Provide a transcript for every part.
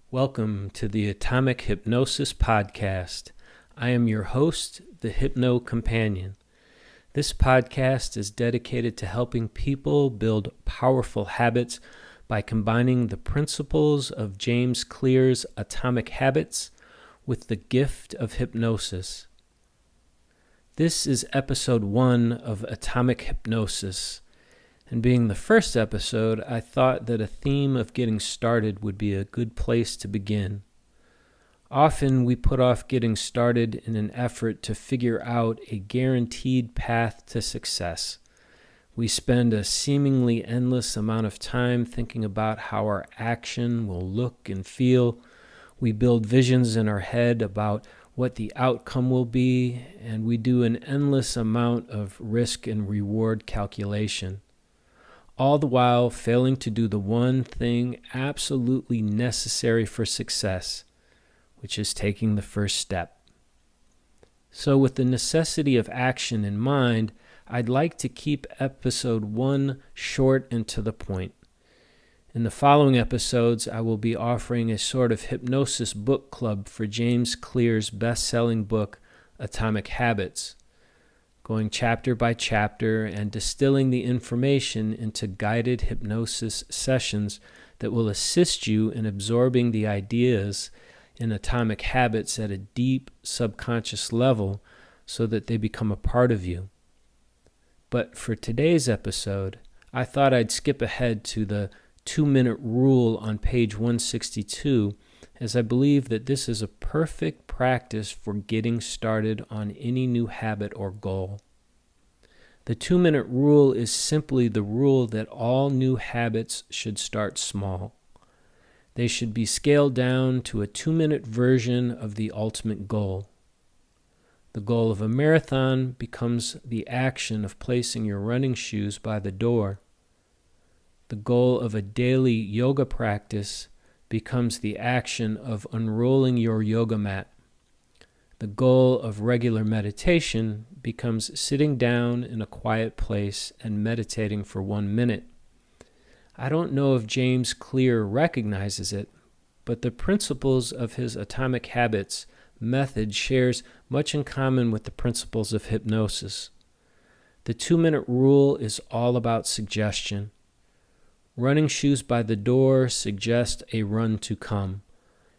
Welcome to the Atomic Hypnosis Podcast. I am your host, the Hypno Companion. This podcast is dedicated to helping people build powerful habits by combining the principles of James Clear's Atomic Habits with the gift of hypnosis. This is episode 1 of Atomic Hypnosis. And being the first episode, I thought that a theme of getting started would be a good place to begin. Often we put off getting started in an effort to figure out a guaranteed path to success. We spend a seemingly endless amount of time thinking about how our action will look and feel. We build visions in our head about what the outcome will be, and we do an endless amount of risk and reward calculation, all the while failing to do the one thing absolutely necessary for success, which is taking the first step. So with the necessity of action in mind, I'd like to keep episode 1 short and to the point. In the following episodes, I will be offering a sort of hypnosis book club for James Clear's best-selling book, Atomic Habits, going chapter by chapter and distilling the information into guided hypnosis sessions that will assist you in absorbing the ideas in Atomic Habits at a deep subconscious level so that they become a part of you. But for today's episode, I thought I'd skip ahead to the 2-minute rule on page 162, as I believe that this is a perfect practice for getting started on any new habit or goal. The 2-minute rule is simply the rule that all new habits should start small. They should be scaled down to a 2-minute version of the ultimate goal. The goal of a marathon becomes the action of placing your running shoes by the door. The goal of a daily yoga practice becomes the action of unrolling your yoga mat. The goal of regular meditation becomes sitting down in a quiet place and meditating for 1 minute. I don't know if James Clear recognizes it, but the principles of his Atomic Habits method shares much in common with the principles of hypnosis. The 2-minute rule is all about suggestion. Running shoes by the door suggest a run to come.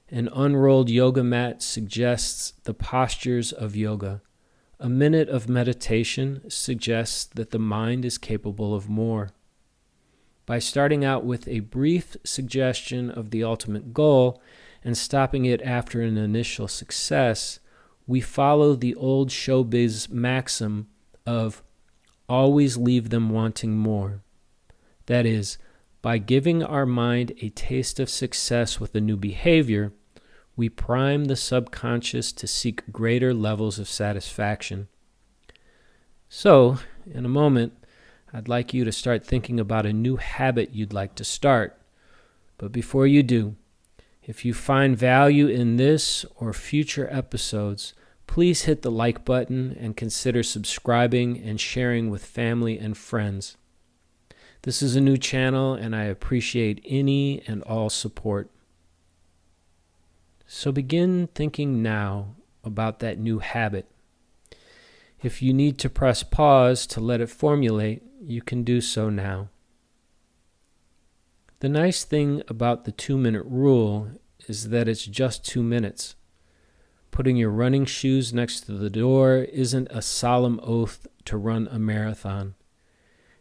An unrolled yoga mat suggests the postures of yoga. A minute of meditation suggests that the mind is capable of more. By starting out with a brief suggestion of the ultimate goal and stopping it after an initial success, we follow the old showbiz maxim of always leave them wanting more. That is, by giving our mind a taste of success with a new behavior, we prime the subconscious to seek greater levels of satisfaction. So, in a moment, I'd like you to start thinking about a new habit you'd like to start. But before you do, if you find value in this or future episodes, please hit the like button and consider subscribing and sharing with family and friends. This is a new channel, and I appreciate any and all support. So begin thinking now about that new habit. If you need to press pause to let it formulate, you can do so now. The nice thing about the 2-minute rule is that it's just 2 minutes. Putting your running shoes next to the door isn't a solemn oath to run a marathon.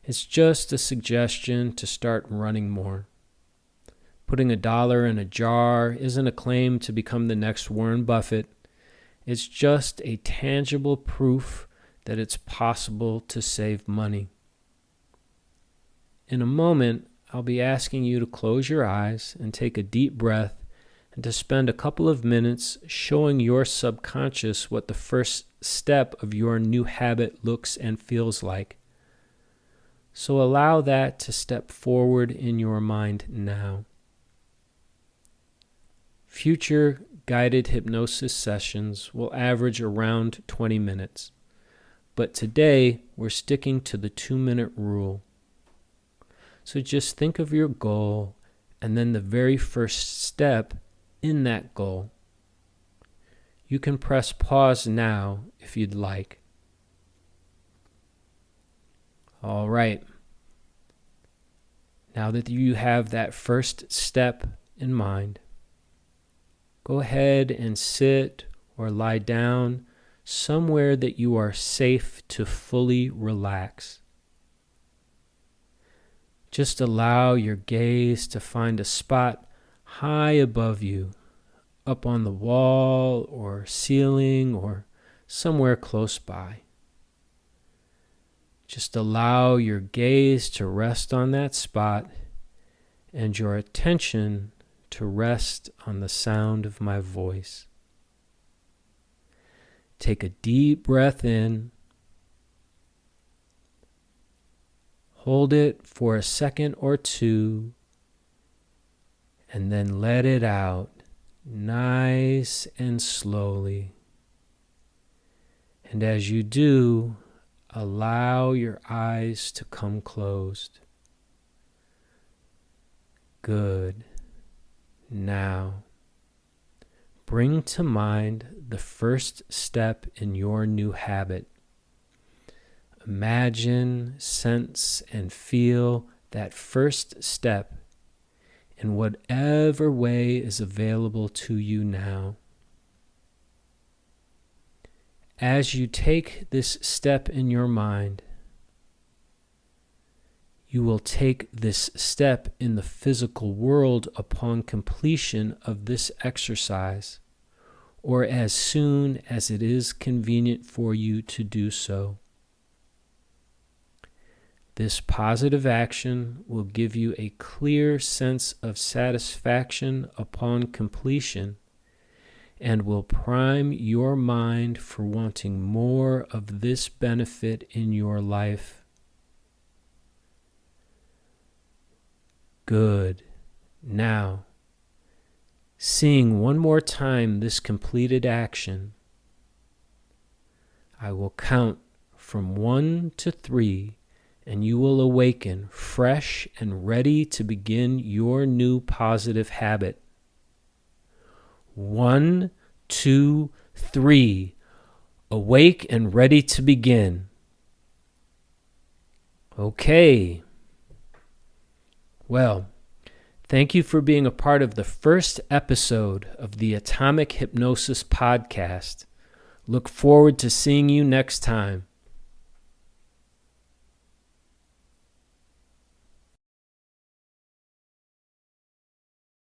It's just a suggestion to start running more. Putting $1 in a jar isn't a claim to become the next Warren Buffett. It's just a tangible proof that it's possible to save money. In a moment, I'll be asking you to close your eyes and take a deep breath and to spend a couple of minutes showing your subconscious what the first step of your new habit looks and feels like. So allow that to step forward in your mind now. Future guided hypnosis sessions will average around 20 minutes. But today, we're sticking to the 2-minute rule. So just think of your goal, and then the very first step in that goal. You can press pause now if you'd like. All right. Now that you have that first step in mind, go ahead and sit or lie down somewhere that you are safe to fully relax. Just allow your gaze to find a spot high above you, up on the wall or ceiling or somewhere close by. Just allow your gaze to rest on that spot and your attention to rest on the sound of my voice. Take a deep breath in. Hold it for a second or two, and then let it out nice and slowly. And as you do, allow your eyes to come closed. Good. Now, bring to mind the first step in your new habit. Imagine, sense, and feel that first step in whatever way is available to you now. As you take this step in your mind, you will take this step in the physical world upon completion of this exercise, or as soon as it is convenient for you to do so. This positive action will give you a clear sense of satisfaction upon completion and will prime your mind for wanting more of this benefit in your life. Good. Now, seeing one more time this completed action, I will count from 1 to 3, and you will awaken fresh and ready to begin your new positive habit. 1, 2, 3. Awake and ready to begin. Okay. Well, thank you for being a part of the first episode of the Atomic Hypnosis Podcast. Look forward to seeing you next time.